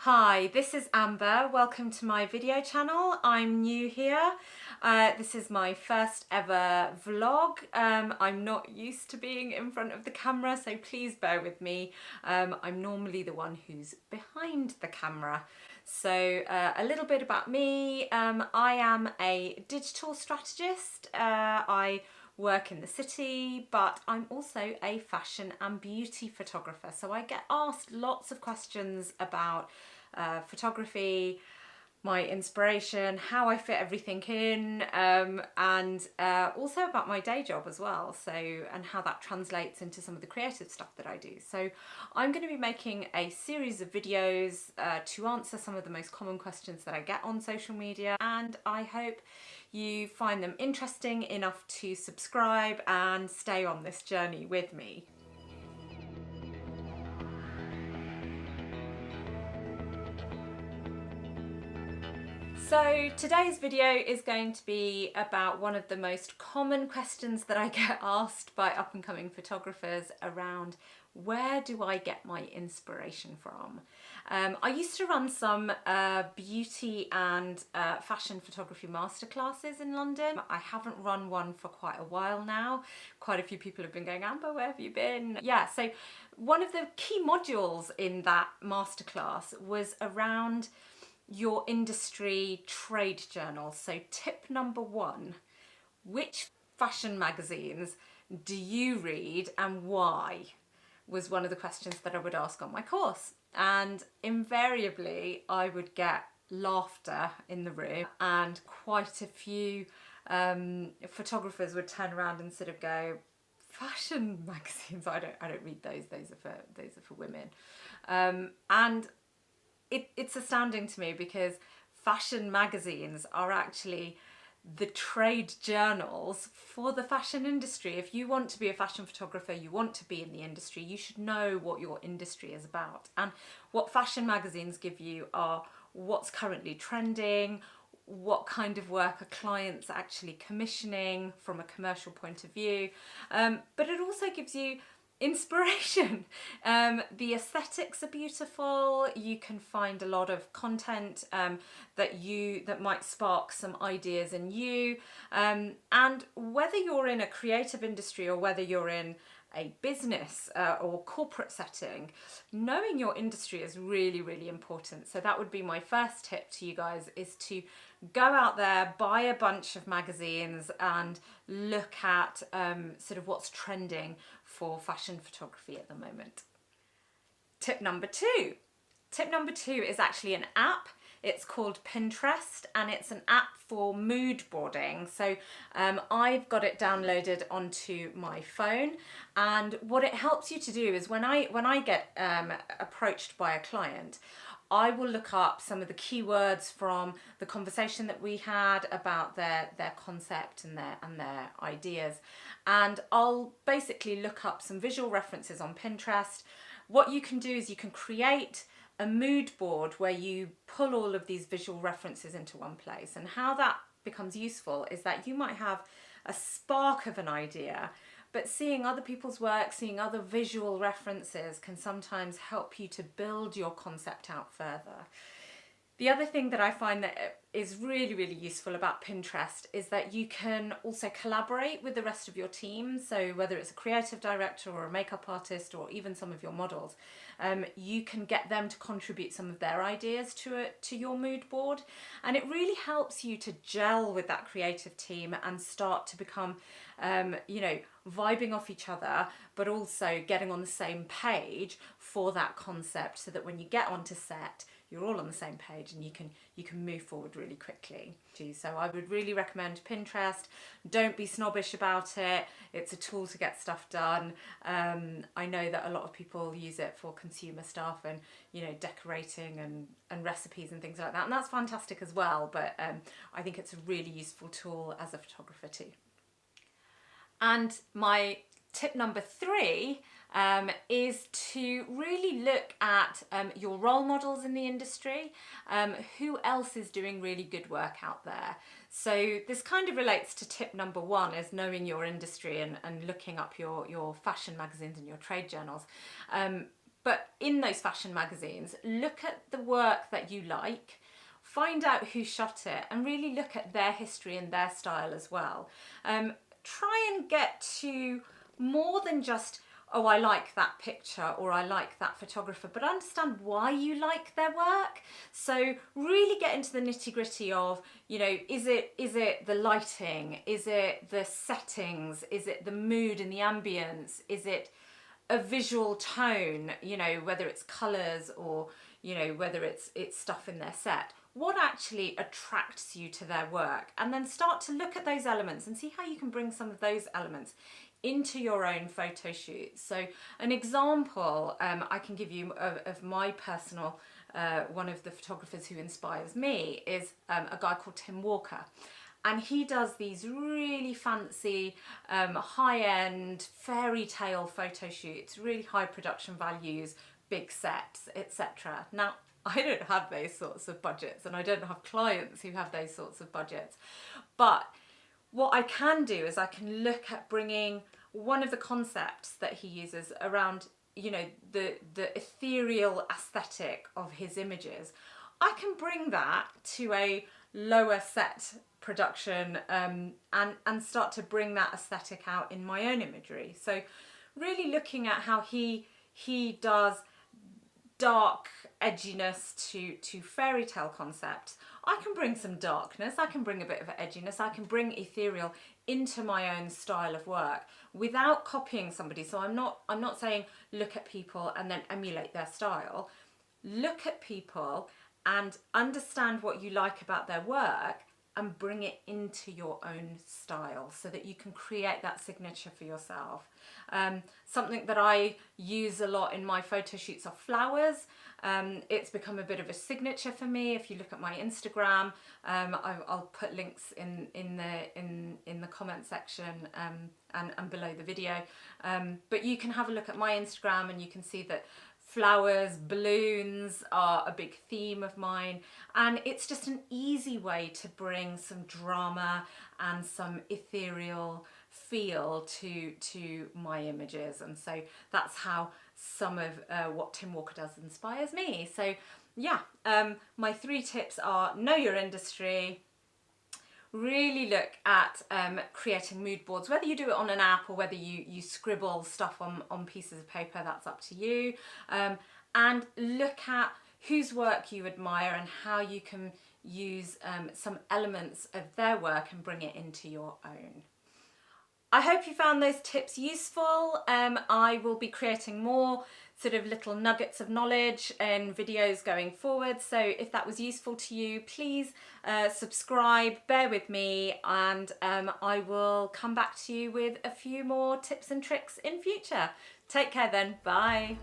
Hi, this is Amber. Welcome to my video channel. I'm new here. This is my first ever vlog. I'm not used to being in front of the camera, so please bear with me. I'm normally the one who's behind the camera. So a little bit about me. I am a digital strategist. I work in the city, but I'm also a fashion and beauty photographer. So I get asked lots of questions about photography, my inspiration, how I fit everything in, and also about my day job as well. So, and how that translates into some of the creative stuff that I do. So I'm going to be making a series of videos to answer some of the most common questions that I get on social media, and I hope you find them interesting enough to subscribe and stay on this journey with me. So today's video is going to be about one of the most common questions that I get asked by up and coming photographers around where do I get my inspiration from? I used to run some beauty and fashion photography masterclasses in London. I haven't run one for quite a while now. Quite a few people have been going, Amber, where have you been? Yeah, so one of the key modules in that masterclass was around your industry trade journal. So tip number one, which fashion magazines do you read and why? Was one of the questions that I would ask on my course. And invariably I would get laughter in the room, and quite a few photographers would turn around and sort of go, fashion magazines, I don't read those are for women. And it's astounding to me because fashion magazines are actually the trade journals for the fashion industry. If you want to be a fashion photographer, you want to be in the industry, you should know what your industry is about. And what fashion magazines give you are what's currently trending, what kind of work a client's actually commissioning from a commercial point of view. But it also gives you inspiration. The aesthetics are beautiful. You can find a lot of content that might spark some ideas in you. And whether you're in a creative industry or whether you're in a business or corporate setting, knowing your industry is really, really important. So that would be my first tip to you guys, is to go out there, buy a bunch of magazines and look at sort of what's trending for fashion photography at the moment. Tip number two. Tip number two is actually an app. It's called Pinterest, and it's an app for mood boarding. So I've got it downloaded onto my phone, and what it helps you to do is when I get approached by a client, I will look up some of the keywords from the conversation that we had about their concept and their ideas, and I'll basically look up some visual references on Pinterest. What you can do is you can create a mood board where you pull all of these visual references into one place. And how that becomes useful is that you might have a spark of an idea, but seeing other people's work, seeing other visual references can sometimes help you to build your concept out further. The other thing that I find that is really, really useful about Pinterest is that you can also collaborate with the rest of your team. So whether it's a creative director or a makeup artist or even some of your models, you can get them to contribute some of their ideas to your mood board. And it really helps you to gel with that creative team and start to become, vibing off each other, but also getting on the same page for that concept, so that when you get onto set, you're all on the same page and you can move forward really quickly. So I would really recommend Pinterest. Don't be snobbish about it. It's a tool to get stuff done. I know that a lot of people use it for consumer stuff and decorating and recipes and things like that, and that's fantastic as well, but I think it's a really useful tool as a photographer too. And my tip number three is to really look at your role models in the industry. Who else is doing really good work out there? So this kind of relates to tip number one, is knowing your industry and looking up your fashion magazines and your trade journals. But in those fashion magazines, look at the work that you like, find out who shot it, and really look at their history and their style as well. Try and get to more than just, oh, I like that picture or I like that photographer, but understand why you like their work. So really get into the nitty gritty of, you know, is it the lighting? Is it the settings? Is it the mood and the ambience? Is it a visual tone, you know, whether it's colours or, you know, whether it's stuff in their set? What actually attracts you to their work? And then start to look at those elements and see how you can bring some of those elements into your own photo shoots. So an example I can give you of my personal, one of the photographers who inspires me is a guy called Tim Walker. And he does these really fancy, high-end fairy tale photo shoots, really high production values, big sets, etc. Now, I don't have those sorts of budgets, and I don't have clients who have those sorts of budgets. But what I can do is I can look at bringing one of the concepts that he uses around, you know, the ethereal aesthetic of his images. I can bring that to a lower set production and start to bring that aesthetic out in my own imagery. So really looking at how he does dark edginess to fairy tale concepts. I can bring some darkness, I can bring a bit of edginess, I can bring ethereal into my own style of work without copying somebody. So I'm not saying look at people and then emulate their style. Look at people and understand what you like about their work and bring it into your own style so that you can create that signature for yourself. Something that I use a lot in my photo shoots are flowers. It's become a bit of a signature for me. If you look at my Instagram, I'll put links in the comment section and below the video. But you can have a look at my Instagram and you can see that flowers, balloons are a big theme of mine, and it's just an easy way to bring some drama and some ethereal feel to my images. And so that's how some of what Tim Walker does inspires me. So yeah, my 3 tips are: know your industry, really look at creating mood boards, whether you do it on an app or whether you scribble stuff on pieces of paper, that's up to you. And look at whose work you admire and how you can use some elements of their work and bring it into your own. I hope you found those tips useful. I will be creating more sort of little nuggets of knowledge and videos going forward. So if that was useful to you, please subscribe, bear with me, and I will come back to you with a few more tips and tricks in future. Take care then, bye.